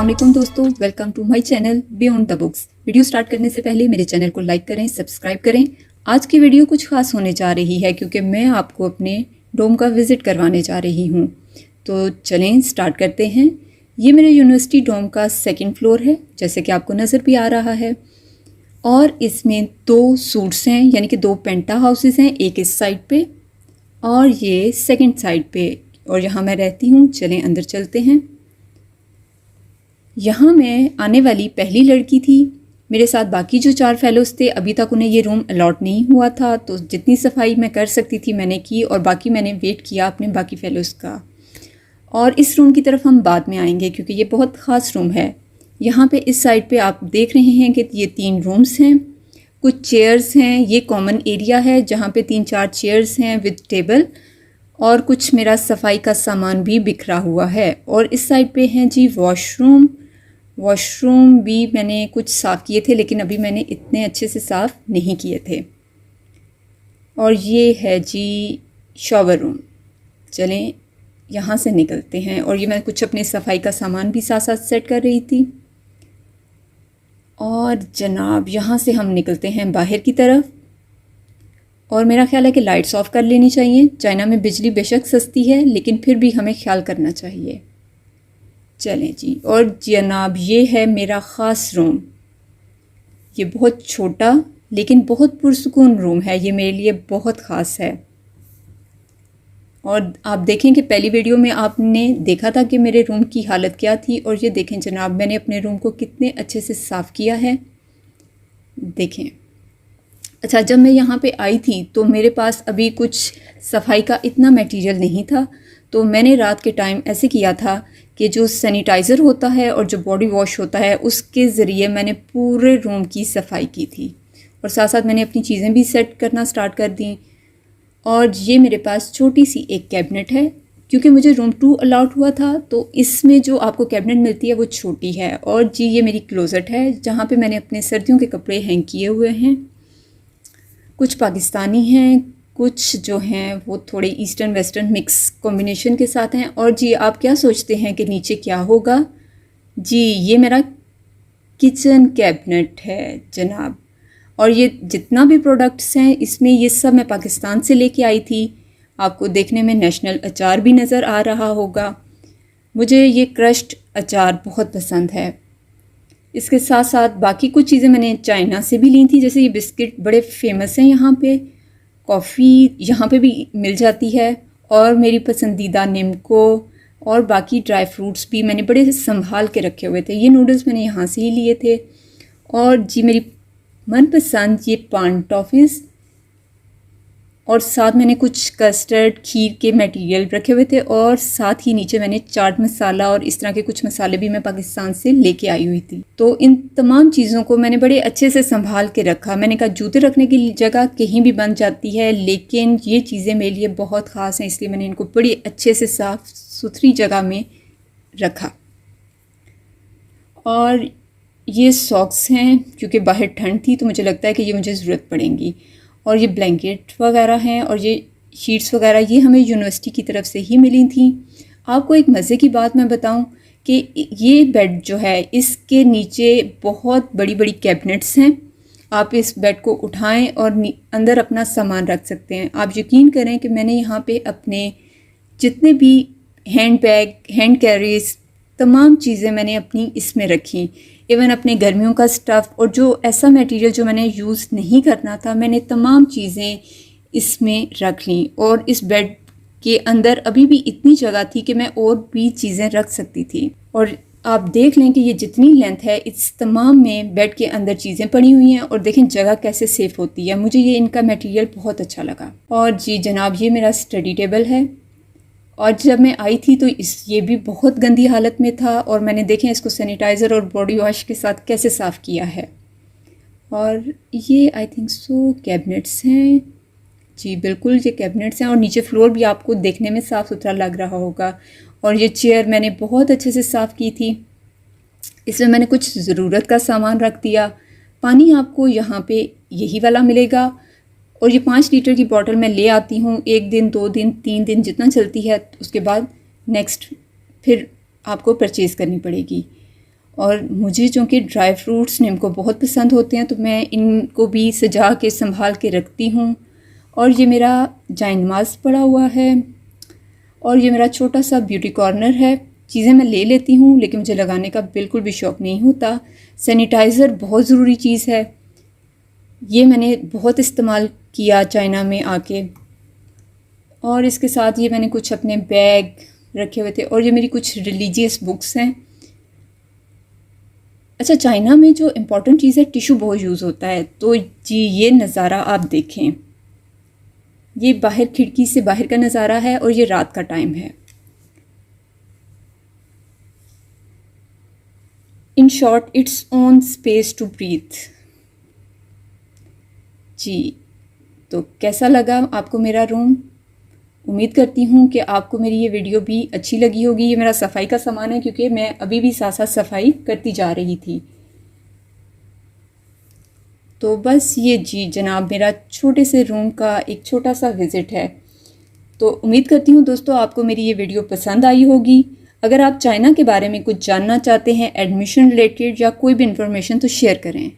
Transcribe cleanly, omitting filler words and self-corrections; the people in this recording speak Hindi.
अस्सलाम दोस्तों, welcome to my channel beyond the books. Video start करने से पहले मेरे चैनल को लाइक करें, सब्सक्राइब करें। आज की वीडियो कुछ खास होने जा रही है क्योंकि मैं आपको अपने डोम का विज़िट करवाने जा रही हूँ। तो चलें स्टार्ट करते हैं। ये मेरे यूनिवर्सिटी डोम का 2nd फ्लोर है, जैसे कि आपको नज़र भी आ रहा है। और इसमें 2 सूट्स हैं, यानी कि 2 पेंटा हाउसेस हैं, एक इस साइड पे और ये 2nd साइड पे, और यहाँ मैं रहती हूँ। चलें अंदर चलते हैं। यहाँ मैं आने वाली पहली लड़की थी। मेरे साथ बाकी जो 4 फेलोज़ थे, अभी तक उन्हें ये रूम अलॉट नहीं हुआ था, तो जितनी सफाई मैं कर सकती थी मैंने की, और बाकी मैंने वेट किया अपने बाकी फेलोज़ का। और इस रूम की तरफ हम बाद में आएंगे क्योंकि ये बहुत ख़ास रूम है। यहाँ पे इस साइड पे आप देख रहे हैं कि ये 3 रूम्स हैं, कुछ चेयर्स हैं। ये कॉमन एरिया है जहाँ पे 3-4 चेयर्स हैं विद टेबल, और कुछ मेरा सफाई का सामान भी बिखरा हुआ है। और इस साइड पे हैं जी वॉशरूम भी मैंने कुछ साफ़ किए थे, लेकिन अभी मैंने इतने अच्छे से साफ़ नहीं किए थे। और ये है जी शॉवर रूम। चलें यहाँ से निकलते हैं। और ये मैं कुछ अपने सफाई का सामान भी साथ साथ सेट कर रही थी। और जनाब यहाँ से हम निकलते हैं बाहर की तरफ। और मेरा ख्याल है कि लाइट्स ऑफ कर लेनी चाहिए। चाइना में बिजली बेशक सस्ती है, लेकिन फिर भी हमें ख्याल करना चाहिए। चलें जी। और जनाब ये है मेरा ख़ास रूम। ये बहुत छोटा लेकिन बहुत पुरसुकून रूम है। ये मेरे लिए बहुत ख़ास है। और आप देखें कि पहली वीडियो में आपने देखा था कि मेरे रूम की हालत क्या थी, और ये देखें जनाब मैंने अपने रूम को कितने अच्छे से साफ़ किया है। देखें। अच्छा, जब मैं यहाँ पे आई थी तो मेरे पास अभी कुछ सफाई का इतना मटेरियल नहीं था, तो मैंने रात के टाइम ऐसे किया था कि जो सैनिटाइज़र होता है और जो बॉडी वॉश होता है उसके ज़रिए मैंने पूरे रूम की सफाई की थी, और साथ साथ मैंने अपनी चीज़ें भी सेट करना स्टार्ट कर दी। और ये मेरे पास छोटी सी एक कैबिनेट है, क्योंकि मुझे रूम 2 अलाउट हुआ था, तो इसमें जो आपको कैबिनेट मिलती है वो छोटी है। और जी ये मेरी क्लोज़ेट है जहाँ पे मैंने अपने सर्दियों के कपड़े हैंग किए हुए हैं। कुछ पाकिस्तानी हैं, कुछ जो हैं वो थोड़े ईस्टर्न वेस्टर्न मिक्स कॉम्बिनेशन के साथ हैं। और जी आप क्या सोचते हैं कि नीचे क्या होगा? जी ये मेरा किचन कैबिनेट है जनाब। और ये जितना भी प्रोडक्ट्स हैं इसमें, ये सब मैं पाकिस्तान से लेके आई थी। आपको देखने में नेशनल अचार भी नज़र आ रहा होगा। मुझे ये क्रश्ड अचार बहुत पसंद है। इसके साथ साथ बाकी कुछ चीज़ें मैंने चाइना से भी ली थी, जैसे ये बिस्किट बड़े फेमस हैं यहाँ पे। कॉफ़ी यहाँ पे भी मिल जाती है, और मेरी पसंदीदा निम्को और बाकी ड्राई फ्रूट्स भी मैंने बड़े संभाल के रखे हुए थे। ये नूडल्स मैंने यहाँ से ही लिए थे। और जी मेरी मनपसंद ये पान टॉफ़ीज़, और साथ मैंने कुछ कस्टर्ड खीर के मटेरियल रखे हुए थे, और साथ ही नीचे मैंने चाट मसाला और इस तरह के कुछ मसाले भी मैं पाकिस्तान से लेके आई हुई थी। तो इन तमाम चीज़ों को मैंने बड़े अच्छे से संभाल के रखा। मैंने कहा जूते रखने की जगह कहीं भी बन जाती है, लेकिन ये चीज़ें मेरे लिए बहुत ख़ास हैं, इसलिए मैंने इनको बड़ी अच्छे से साफ़ सुथरी जगह में रखा। और ये सॉक्स हैं, क्योंकि बाहर ठंड थी तो मुझे लगता है कि ये मुझे ज़रूरत पड़ेंगी। और ये ब्लैंकेट वगैरह हैं, और ये शीट्स वगैरह ये हमें यूनिवर्सिटी की तरफ से ही मिली थी। आपको एक मज़े की बात मैं बताऊं कि ये बेड जो है इसके नीचे बहुत बड़ी बड़ी कैबिनेट्स हैं। आप इस बेड को उठाएं और अंदर अपना सामान रख सकते हैं। आप यकीन करें कि मैंने यहाँ पे अपने जितने भी हैंड बैग, हैंड कैरीज, तमाम चीज़ें मैंने अपनी इसमें रखी। इवन अपने गर्मियों का स्टफ़ और जो ऐसा मटेरियल जो मैंने यूज़ नहीं करना था, मैंने तमाम चीज़ें इसमें रख लीं। और इस बेड के अंदर अभी भी इतनी जगह थी कि मैं और भी चीज़ें रख सकती थी। और आप देख लें कि ये जितनी लेंथ है इस तमाम में बेड के अंदर चीज़ें पड़ी हुई हैं, और देखें जगह कैसे सेफ होती है। मुझे ये इनका मटेरियल बहुत अच्छा लगा। और जी जनाब ये मेरा स्टडी टेबल है, और जब मैं आई थी तो ये भी बहुत गंदी हालत में था, और मैंने देखें इसको सैनिटाइज़र और बॉडी वॉश के साथ कैसे साफ़ किया है। और ये आई थिंक सो कैबिनेट्स हैं। जी बिल्कुल ये कैबिनेट्स हैं, और नीचे फ्लोर भी आपको देखने में साफ़ सुथरा लग रहा होगा। और ये चेयर मैंने बहुत अच्छे से साफ़ की थी। इसमें मैंने कुछ ज़रूरत का सामान रख दिया। पानी आपको यहाँ पे यही वाला मिलेगा, और ये 5 लीटर की बॉटल मैं ले आती हूँ। 1 दिन 2 दिन 3 दिन जितना चलती है, उसके बाद नेक्स्ट फिर आपको परचेज़ करनी पड़ेगी। और मुझे चूँकि ड्राई फ्रूट्स नीम को बहुत पसंद होते हैं तो मैं इनको भी सजा के संभाल के रखती हूँ। और ये मेरा जायनमाज़ पड़ा हुआ है और ये मेरा छोटा सा ब्यूटी कॉर्नर है। चीज़ें मैं ले लेती हूँ लेकिन मुझे लगाने का बिल्कुल भी शौक़ नहीं होता। सैनिटाइज़र बहुत ज़रूरी चीज़ है, ये मैंने बहुत इस्तेमाल किया चाइना में आके। और इसके साथ ये मैंने कुछ अपने बैग रखे हुए थे और ये मेरी कुछ रिलीजियस बुक्स हैं। अच्छा, चाइना में जो इम्पोर्टेंट चीज़ है टिशू बहुत यूज़ होता है। तो जी ये नज़ारा आप देखें, ये बाहर खिड़की से बाहर का नज़ारा है और ये रात का टाइम है। In short it's own space to breathe. जी तो कैसा लगा आपको मेरा रूम? उम्मीद करती हूँ कि आपको मेरी ये वीडियो भी अच्छी लगी होगी। ये मेरा सफाई का सामान है क्योंकि मैं अभी भी साथ साथ सफाई करती जा रही थी। तो बस ये जी जनाब मेरा छोटे से रूम का एक छोटा सा विज़िट है। तो उम्मीद करती हूँ दोस्तों आपको मेरी ये वीडियो पसंद आई होगी। अगर आप चाइना के बारे में कुछ जानना चाहते हैं, एडमिशन रिलेटेड या कोई भी इन्फॉर्मेशन, तो शेयर करें।